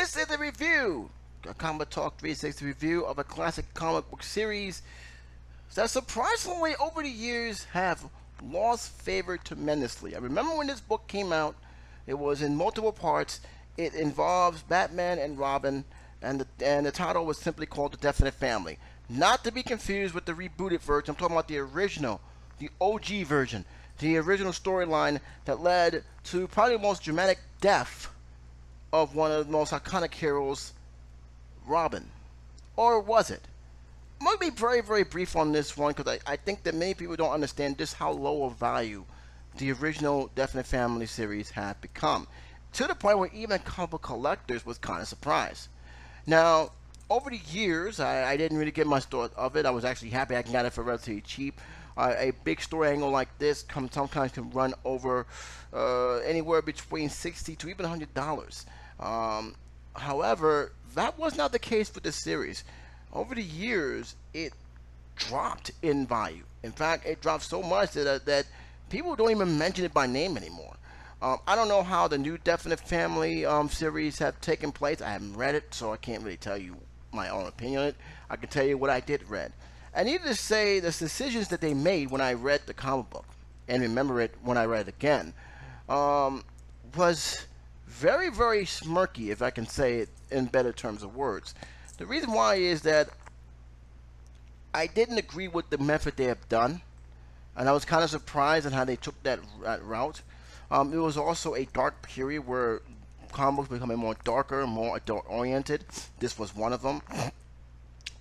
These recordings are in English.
This is a review, a Comic Talk 360 review of a classic comic book series that surprisingly over the years have lost favor tremendously. I remember when this book came out, it was in multiple parts. It involves Batman and Robin, and the title was simply called The Definite Family. Not to be confused with the rebooted version. I'm talking about the original, the OG version, the original storyline that led to probably the most dramatic death of one of the most iconic heroes, Robin. Or was it? I'm going to be very, very brief on this one because I think that many people don't understand just how low of value the original Definite Family series had become. To the point where even comic book collectors was kind of surprised. Now, over the years, I didn't really get much thought of it. I was actually happy I got it for relatively cheap. A big story angle like this sometimes can run over anywhere between $60 to even $100. However, that was not the case with this series. Over the years, it dropped in value. In fact, it dropped so much that people don't even mention it by name anymore. I don't know how the new Definite Family series have taken place. I haven't read it, so I can't really tell you my own opinion on it. I can tell you what I did read. I need to say the decisions that they made when I read the comic book and remember it when I read it again was very, very smirky, if I can say it in better terms of words. The reason why is that I didn't agree with the method they have done, and I was kind of surprised at how they took that route. It was also a dark period where comic books becoming more darker, more adult-oriented. This was one of them.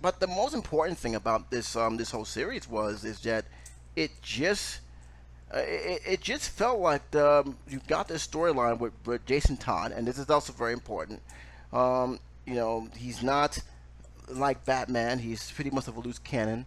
But the most important thing about this this whole series is that it just felt like you got this storyline with Jason Todd, and this is also very important. You know, he's not like Batman. He's pretty much of a loose cannon.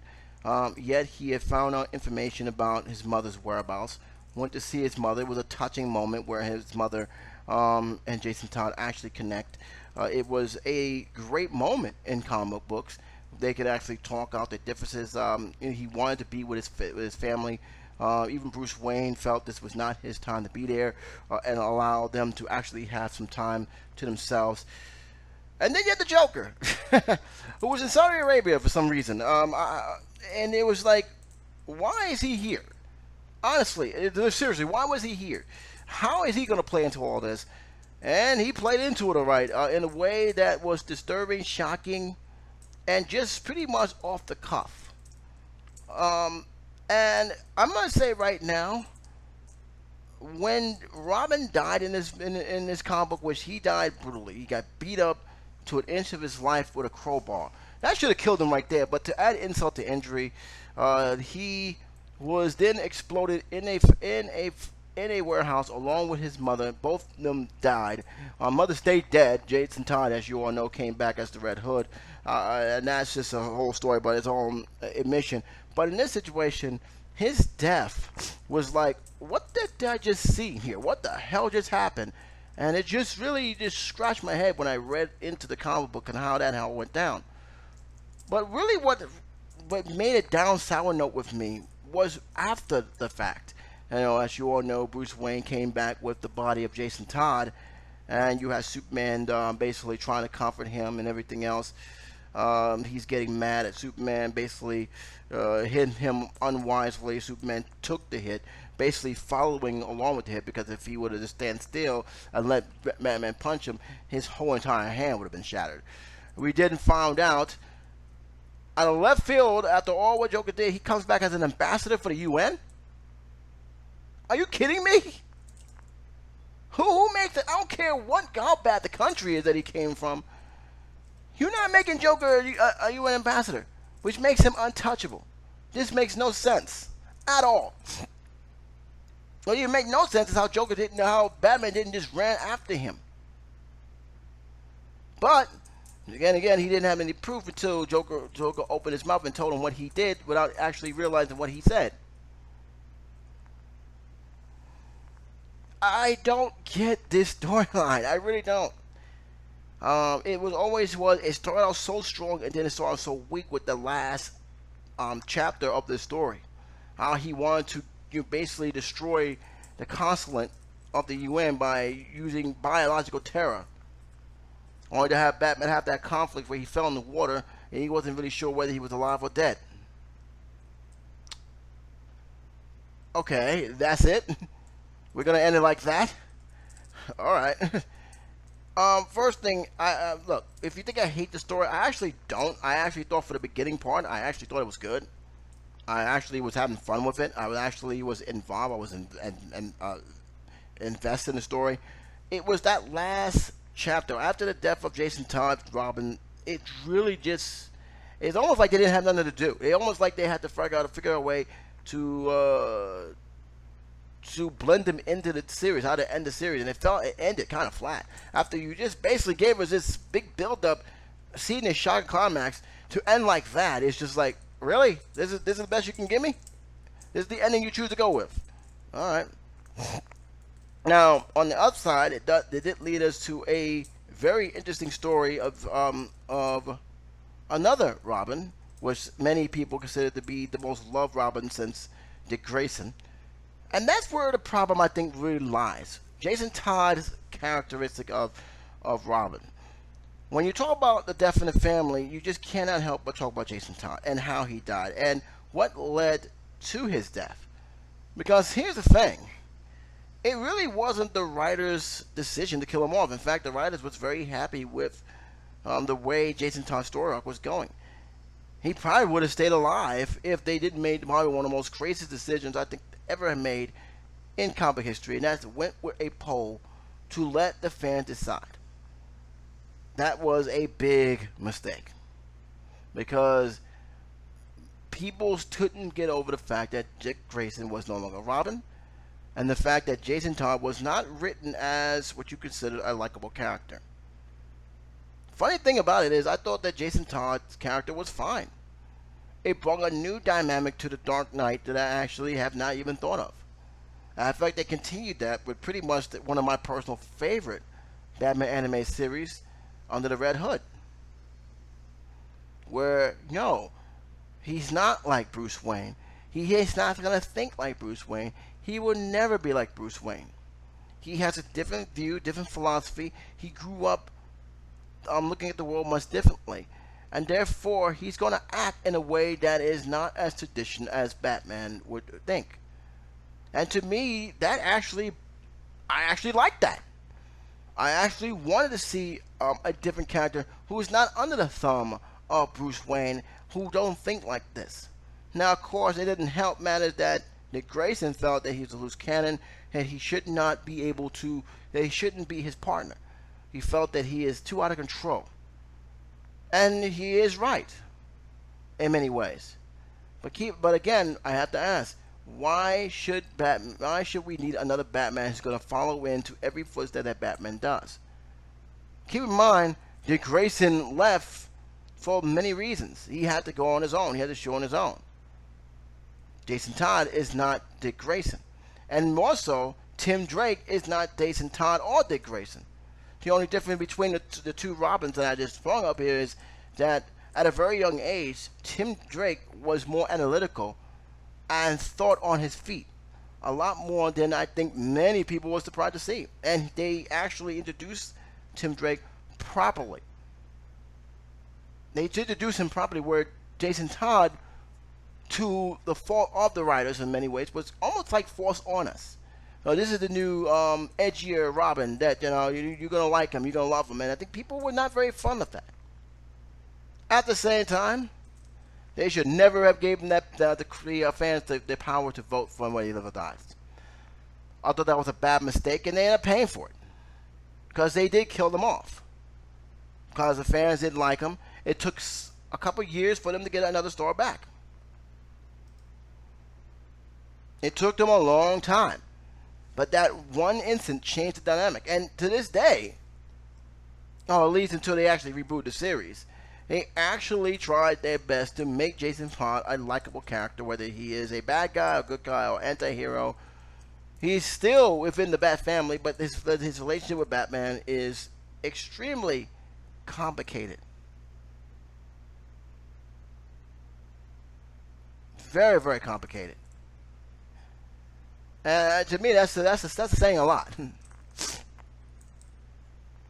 Yet he had found out information about his mother's whereabouts. Went to see his mother. It was a touching moment where his mother and Jason Todd actually connect. It was a great moment in comic books. They could actually talk out their differences. He wanted to be with his family. Even Bruce Wayne felt this was not his time to be there and allow them to actually have some time to themselves. And then you had the Joker, who was in Saudi Arabia for some reason. And it was like, why is he here? Honestly, seriously, why was he here? How is he going to play into all this? And he played into it all right in a way that was disturbing, shocking, and just pretty much off the cuff. And I'm going to say right now, when Robin died in this comic book, which he died brutally, he got beat up to an inch of his life with a crowbar. That should have killed him right there. But to add insult to injury, he was then exploded in a warehouse along with his mother. Both of them died. Mother stayed dead. Jason Todd, as you all know, came back as the Red Hood. And that's just a whole story by his own admission. But in this situation, his death was like, what did I just see here? What the hell just happened? And it just really just scratched my head when I read into the comic book and how that hell went down. But really what made it down sour note with me was after the fact. You know, as you all know, Bruce Wayne came back with the body of Jason Todd, and you had Superman basically trying to comfort him and everything else. He's getting mad at Superman, basically hitting him unwisely. Superman took the hit, basically following along with the hit, because if he would have just stand still and let Batman punch him, his whole entire hand would have been shattered. We didn't find out. Out of left field, after all what Joker did, he comes back as an ambassador for the UN? Are you kidding me? Who makes it? I don't care how bad the country is that he came from. You're not making Joker a UN ambassador, which makes him untouchable. This makes no sense at all. What even make no sense is how Batman didn't just ran after him. But again, he didn't have any proof until Joker opened his mouth and told him what he did without actually realizing what he said. I don't get this storyline. I really don't. It started out so strong and then it started so weak with the last chapter of the story. How he wanted to basically destroy the consulate of the UN by using biological terror. only to have Batman have that conflict where he fell in the water and he wasn't really sure whether he was alive or dead. Okay, that's it. We're gonna end it like that. All right. First thing, I look. If you think I hate the story, I actually don't. I actually thought for the beginning part, I actually thought it was good. I actually was having fun with it. I actually was involved. I was invested in the story. It was that last chapter after the death of Jason Todd, Robin. It really just. It's almost like they didn't have nothing to do. It almost like they had to figure out a way to blend them into the series, how to end the series, and it ended kind of flat after you just basically gave us this big build up, seeing this shock climax to end like that. It's just like, really, this is the best you can give me? This is the ending you choose to go with? All right. Now on the upside, it did lead us to a very interesting story of another Robin, which many people consider to be the most loved Robin since Dick Grayson. And that's where the problem, I think, really lies. Jason Todd's characteristic of Robin. When you talk about the death in the family, you just cannot help but talk about Jason Todd and how he died and what led to his death. Because here's the thing. It really wasn't the writer's decision to kill him off. In fact, the writers was very happy with the way Jason Todd's story arc was going. He probably would have stayed alive if they didn't make probably one of the most craziest decisions I think ever made in comic history, and that's went with a poll to let the fans decide. That was a big mistake because people couldn't get over the fact that Dick Grayson was no longer Robin, and the fact that Jason Todd was not written as what you consider a likable character. Funny thing about it is, I thought that Jason Todd's character was fine. It brought a new dynamic to the Dark Knight that I actually have not even thought of. In fact, they continued that with pretty much one of my personal favorite Batman anime series, Under the Red Hood. Where, he's not like Bruce Wayne. He is not going to think like Bruce Wayne. He will never be like Bruce Wayne. He has a different view, different philosophy. He grew up looking at the world much differently. And therefore, he's going to act in a way that is not as traditional as Batman would think. And to me, I actually like that. I actually wanted to see a different character who is not under the thumb of Bruce Wayne, who don't think like this. Now, of course, it didn't help matters that Dick Grayson felt that he was a loose cannon and he should not be able to, that he shouldn't be his partner. He felt that he is too out of control. And he is right in many ways. But again, I have to ask, why should we need another Batman who's going to follow into every footstep that Batman does? Keep in mind, Dick Grayson left for many reasons. He had to go on his own. He had to show on his own. Jason Todd is not Dick Grayson. And more so, Tim Drake is not Jason Todd or Dick Grayson. The only difference between the two Robins that I just sprung up here is that at a very young age, Tim Drake was more analytical and thought on his feet. A lot more than I think many people were surprised to see. And they actually introduced Tim Drake properly. They introduced him properly where Jason Todd, to the fault of the writers in many ways, was almost like forced on us. This is the new edgier Robin that you're gonna like him, you're gonna love him, and I think people were not very fond of that. At the same time, they should never have given the fans the power to vote for him whether he lives or dies. I thought that was a bad mistake, and they ended up paying for it because they did kill them off because the fans didn't like him. It took a couple years for them to get another story back. It took them a long time. But that one instant changed the dynamic. And to this day, or at least until they actually reboot the series, they actually tried their best to make Jason Todd a likable character, whether he is a bad guy, a good guy, or anti-hero. He's still within the Bat family, but his relationship with Batman is extremely complicated. Very, very complicated. To me, that's saying a lot.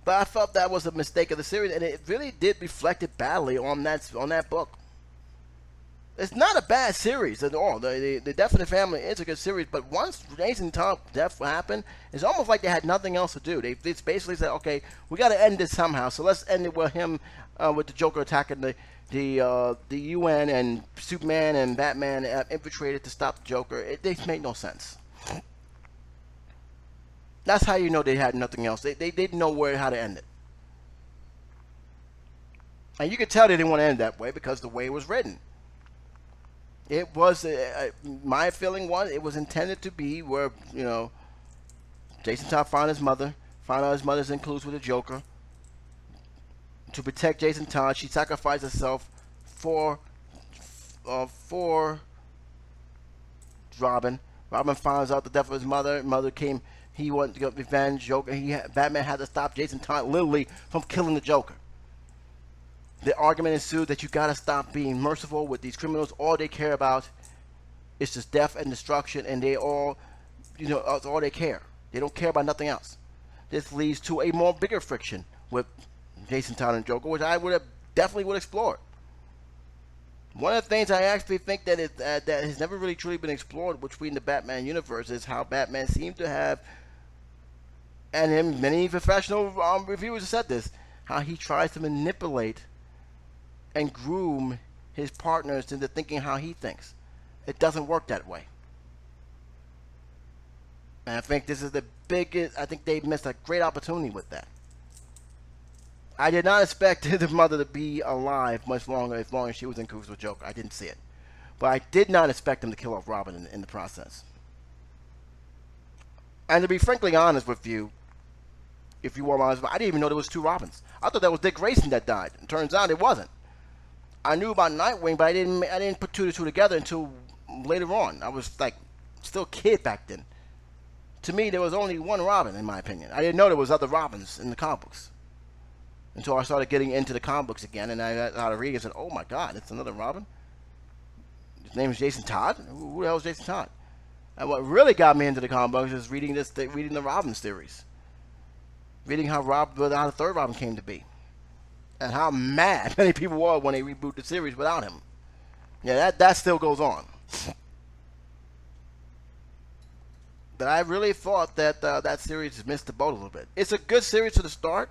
But I felt that was a mistake of the series, and it really did reflect it badly on that book. It's not a bad series at all. The Death in the Family is a good series, but once Jason Todd death happened, it's almost like they had nothing else to do. They basically said, okay, we got to end this somehow, so let's end it with him, with the Joker attacking the UN, and Superman and Batman infiltrated to stop the Joker. It made no sense. That's how you know they had nothing else. They didn't know how to end it. And you could tell they didn't want to end that way because the way it was written. It was, my feeling was, it was intended to be where, Jason Todd found out his mother's in cahoots with the Joker. To protect Jason Todd, she sacrificed herself for Robin. Robin finds out the death of his mother. Mother came. He wanted to get revenge. Batman had to stop Jason Todd literally from killing the Joker. The argument ensued that you gotta stop being merciful with these criminals. All they care about is just death and destruction, and they all, that's all they care. They don't care about nothing else. This leads to a more bigger friction with Jason Todd and Joker, which I definitely would explore. One of the things I actually think that has never really truly been explored between the Batman universe is how Batman seemed to have, and many professional reviewers have said this, how he tries to manipulate and groom his partners into thinking how he thinks. It doesn't work that way. And I think this is the biggest, I think they missed a great opportunity with that. I did not expect the mother to be alive much longer as long as she was in cahoots with Joker. I didn't see it. But I did not expect him to kill off Robin in the process. And to be frankly honest with you, if you want honest, I didn't even know there was two Robins. I thought that was Dick Grayson that died. It turns out it wasn't. I knew about Nightwing, but I didn't put two to two together until later on. I was like still a kid back then. To me, there was only one Robin, in my opinion. I didn't know there was other Robins in the comic books until I started getting into the comic books again, and I got out of reading and said, "Oh my God, it's another Robin. His name is Jason Todd. Who the hell is Jason Todd?" And what really got me into the comic books is reading the Robin series, reading how the third Robin came to be. And how mad many people were when they reboot the series without him. Yeah, that still goes on. But I really thought that that series missed the boat a little bit. It's a good series to the start.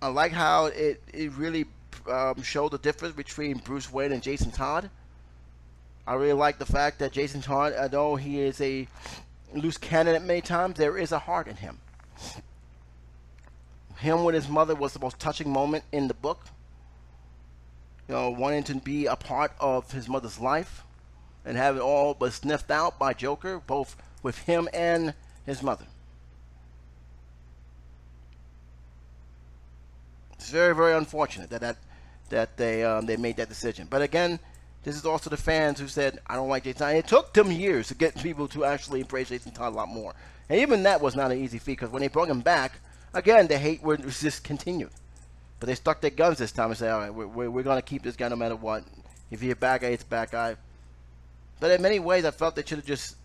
I like how it really showed the difference between Bruce Wayne and Jason Todd. I really like the fact that Jason Todd, although he is a loose cannon at many times, there is a heart in him. Him with his mother was the most touching moment in the book. Wanting to be a part of his mother's life and have it all but sniffed out by Joker, both with him and his mother. It's very, very unfortunate that they made that decision. But again, this is also the fans who said, I don't like Jason Todd. It took them years to get people to actually embrace Jason Todd a lot more. And even that was not an easy feat, because when they brought him back, again, the hate was just continued. But they stuck their guns this time and said, all right, we're going to keep this guy no matter what. If he's a bad guy, it's a bad guy. But in many ways, I felt they should have just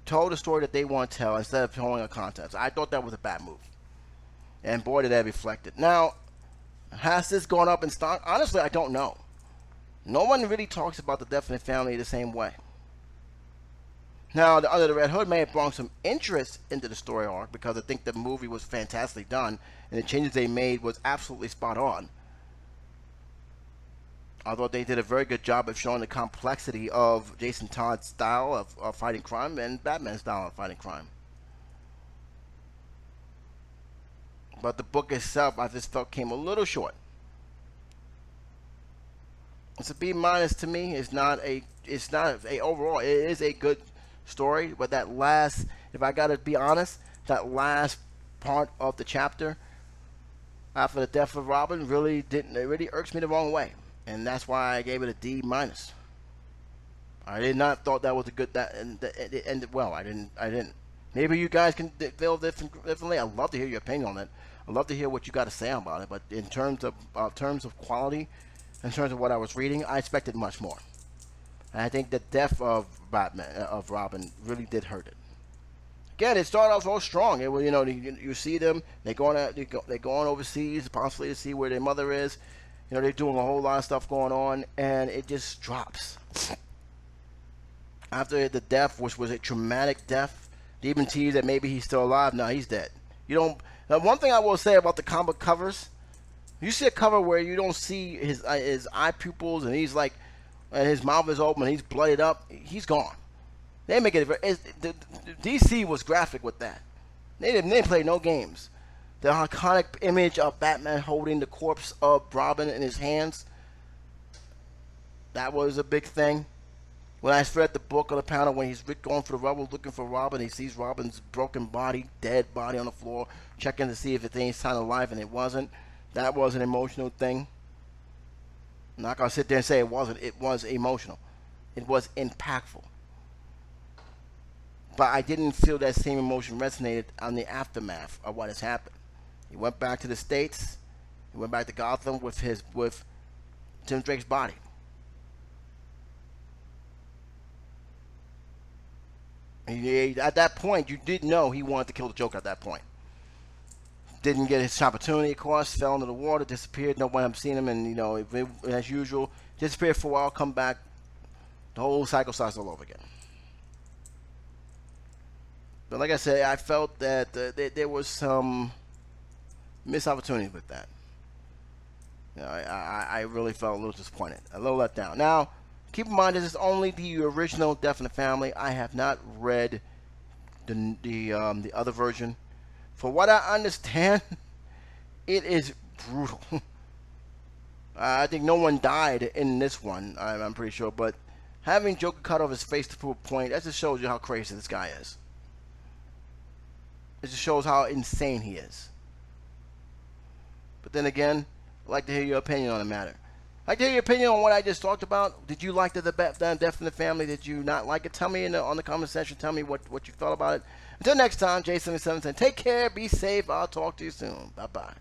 told the story that they want to tell instead of telling a context. I thought that was a bad move. And boy, did that reflect it. Now, has this gone up in stock? Honestly, I don't know. No one really talks about the Death in the Family the same way. Now, Under the Red Hood may have brought some interest into the story arc, because I think the movie was fantastically done, and the changes they made was absolutely spot on. Although they did a very good job of showing the complexity of Jason Todd's style of fighting crime and Batman's style of fighting crime. But the book itself, I just felt, came a little short. It's a B- to me. It's not a overall. It is a good story, but that last, if I gotta be honest, that last part of the chapter after the death of Robin really irks me the wrong way, and that's why I gave it a D-. I did not thought that was a good, it ended well. I didn't. Maybe you guys can feel differently. I'd love to hear your opinion on it. I'd love to hear what you got to say about it. But in terms of quality, in terms of what I was reading, I expected much more. And I think the death of Robin really did hurt it. Again, it started off all strong. It was, you see them. They're going overseas, possibly to see where their mother is. They're doing a whole lot of stuff going on, and it just drops. After the death, which was a traumatic death, they even teased that maybe he's still alive. No, he's dead. You don't. Now, one thing I will say about the comic covers, you see a cover where you don't see his eye pupils, and he's like, and his mouth is open, and he's blooded up. He's gone. They make it. DC was graphic with that. They didn't play no games. The iconic image of Batman holding the corpse of Robin in his hands. That was a big thing. When I read the book on the panel, when he's going for the rubble looking for Robin, he sees Robin's broken body, dead body on the floor, checking to see if it's any sign of life, and it wasn't. That was an emotional thing. I'm not going to sit there and say it wasn't. It was emotional. It was impactful. But I didn't feel that same emotion resonated on the aftermath of what has happened. He went back to the States. He went back to Gotham with Tim Drake's body. At that point, you did know he wanted to kill the Joker at that point. Didn't get his opportunity, of course. Fell into the water, disappeared. No one had seen him, and, as usual, disappeared for a while, come back. The whole cycle starts all over again. But like I said, I felt that there was some missed opportunity with that. I really felt a little disappointed, a little let down. Now, keep in mind, this is only the original Death in the Family. I have not read the other version. For what I understand, it is brutal. I think no one died in this one, I'm pretty sure. But having Joker cut off his face to prove a point, that just shows you how crazy this guy is. It just shows how insane he is. But then again, I'd like to hear your opinion on the matter. I'd like to hear your opinion on what I just talked about. Did you like the Death in the Family? Did you not like it? Tell me on the comment section. Tell me what you thought about it. Until next time, Jason77 saying, take care, be safe. I'll talk to you soon. Bye-bye.